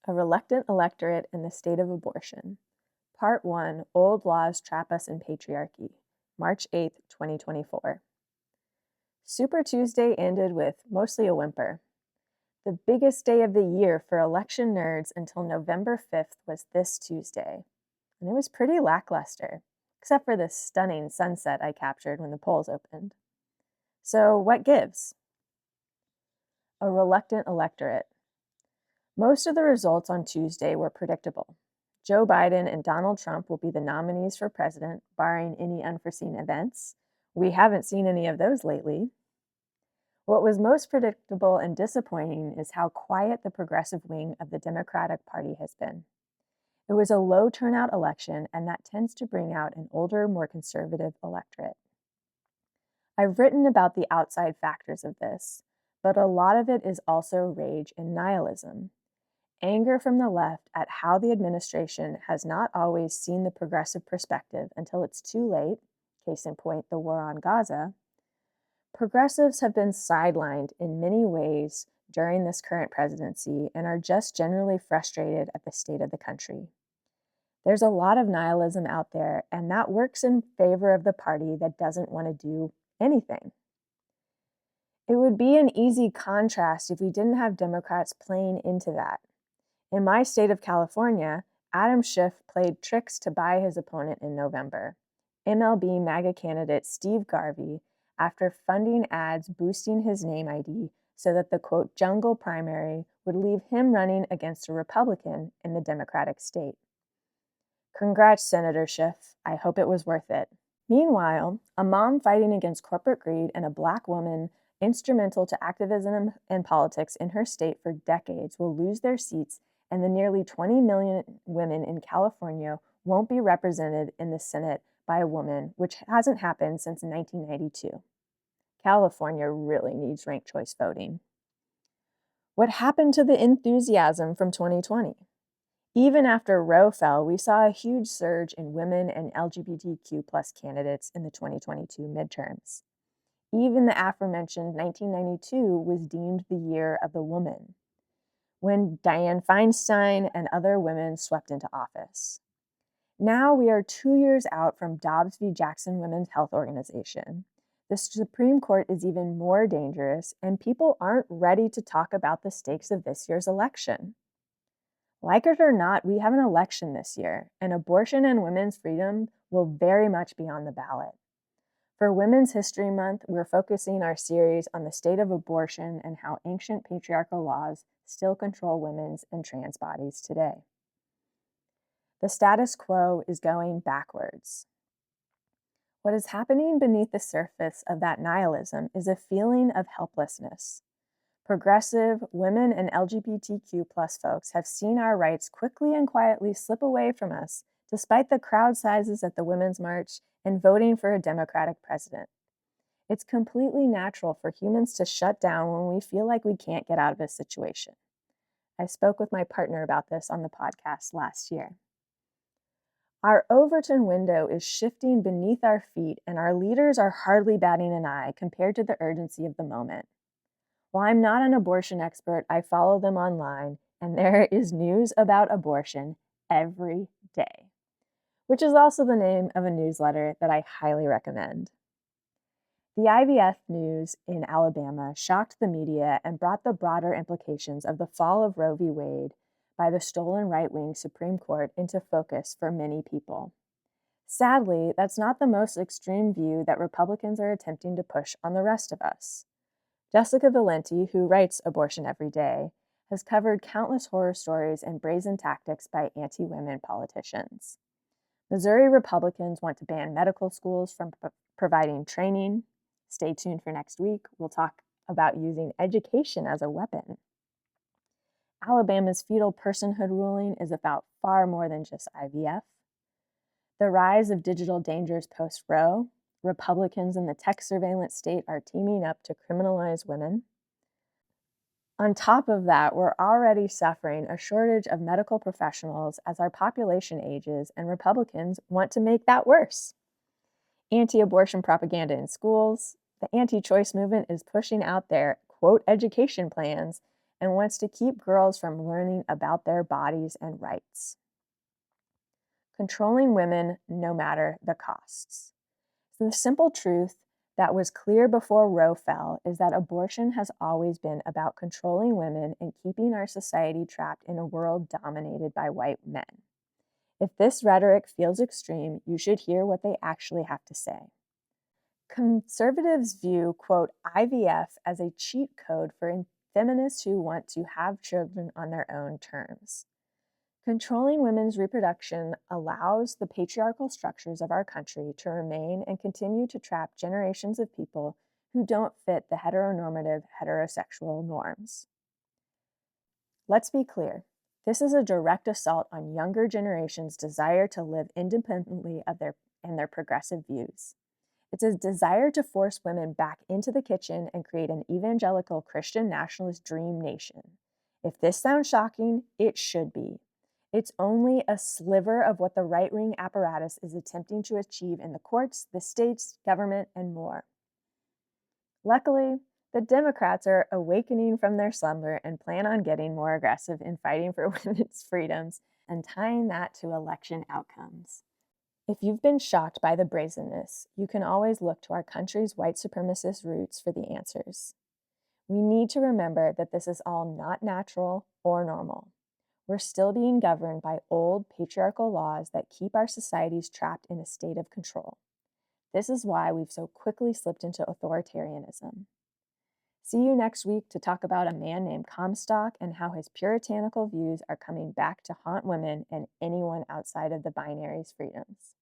A Reluctant Electorate and the State of Abortion. Part 1, Old Laws Trap Us in Patriarchy, March 8, 2024. Super Tuesday ended with mostly a whimper. The biggest day of the year for election nerds until November 5th was this Tuesday, and it was pretty lackluster, except for the stunning sunset I captured when the polls opened. So what gives? A reluctant electorate. Most of the results on Tuesday were predictable. Joe Biden and Donald Trump will be the nominees for president, barring any unforeseen events. We haven't seen any of those lately. What was most predictable and disappointing is how quiet the progressive wing of the Democratic Party has been. It was a low turnout election, and that tends to bring out an older, more conservative electorate. I've written about the outside factors of this, but a lot of it is also rage and nihilism. Anger from the left at how the administration has not always seen the progressive perspective until it's too late, case in point, the war on Gaza. Progressives have been sidelined in many ways during this current presidency and are just generally frustrated at the state of the country. There's a lot of nihilism out there, and that works in favor of the party that doesn't want to do anything. It would be an easy contrast if we didn't have Democrats playing into that. In my state of California, Adam Schiff played tricks to buy his opponent in November. MLB MAGA candidate Steve Garvey, after funding ads boosting his name ID so that the, quote, jungle primary would leave him running against a Republican in the Democratic state. Congrats, Senator Schiff. I hope it was worth it. Meanwhile, a mom fighting against corporate greed and a Black woman instrumental to activism and politics in her state for decades will lose their seats, and the nearly 20 million women in California won't be represented in the Senate by a woman, which hasn't happened since 1992. California really needs ranked choice voting. What happened to the enthusiasm from 2020? Even after Roe fell, we saw a huge surge in women and LGBTQ+ candidates in the 2022 midterms. Even the aforementioned 1992 was deemed the year of the woman, when Dianne Feinstein and other women swept into office. Now we are 2 years out from Dobbs v. Jackson Women's Health Organization. The Supreme Court is even more dangerous, and people aren't ready to talk about the stakes of this year's election. Like it or not, we have an election this year, and abortion and women's freedom will very much be on the ballot. For Women's History Month, we're focusing our series on the state of abortion and how ancient patriarchal laws still control women's and trans bodies today. The status quo is going backwards. What is happening beneath the surface of that nihilism is a feeling of helplessness. Progressive, women, and LGBTQ+ folks have seen our rights quickly and quietly slip away from us despite the crowd sizes at the Women's March and voting for a Democratic president. It's completely natural for humans to shut down when we feel like we can't get out of a situation. I spoke with my partner about this on the podcast last year. Our Overton window is shifting beneath our feet, and our leaders are hardly batting an eye compared to the urgency of the moment. While I'm not an abortion expert, I follow them online, and there is news about abortion every day, which is also the name of a newsletter that I highly recommend. The IVF news in Alabama shocked the media and brought the broader implications of the fall of Roe v. Wade by the stolen right-wing Supreme Court into focus for many people. Sadly, that's not the most extreme view that Republicans are attempting to push on the rest of us. Jessica Valenti, who writes Abortion Every Day, has covered countless horror stories and brazen tactics by anti-women politicians. Missouri Republicans want to ban medical schools from providing training. Stay tuned for next week. We'll talk about using education as a weapon. Alabama's fetal personhood ruling is about far more than just IVF. The rise of digital dangers post-Roe. Republicans in the tech surveillance state are teaming up to criminalize women. On top of that, we're already suffering a shortage of medical professionals as our population ages, and Republicans want to make that worse. Anti-abortion propaganda in schools. The anti-choice movement is pushing out their, quote, education plans and wants to keep girls from learning about their bodies and rights. Controlling women no matter the costs. The simple truth that was clear before Roe fell is that abortion has always been about controlling women and keeping our society trapped in a world dominated by white men. If this rhetoric feels extreme, you should hear what they actually have to say. Conservatives view, quote, IVF as a cheat code for feminists who want to have children on their own terms. Controlling women's reproduction allows the patriarchal structures of our country to remain and continue to trap generations of people who don't fit the heteronormative heterosexual norms. Let's be clear. This is a direct assault on younger generations' desire to live independently of their progressive views. It's a desire to force women back into the kitchen and create an evangelical Christian nationalist dream nation. If this sounds shocking, it should be. It's only a sliver of what the right-wing apparatus is attempting to achieve in the courts, the states, government, and more. Luckily, the Democrats are awakening from their slumber and plan on getting more aggressive in fighting for women's freedoms and tying that to election outcomes. If you've been shocked by the brazenness, you can always look to our country's white supremacist roots for the answers. We need to remember that this is all not natural or normal. We're still being governed by old patriarchal laws that keep our societies trapped in a state of control. This is why we've so quickly slipped into authoritarianism. See you next week to talk about a man named Comstock and how his puritanical views are coming back to haunt women and anyone outside of the binary's freedoms.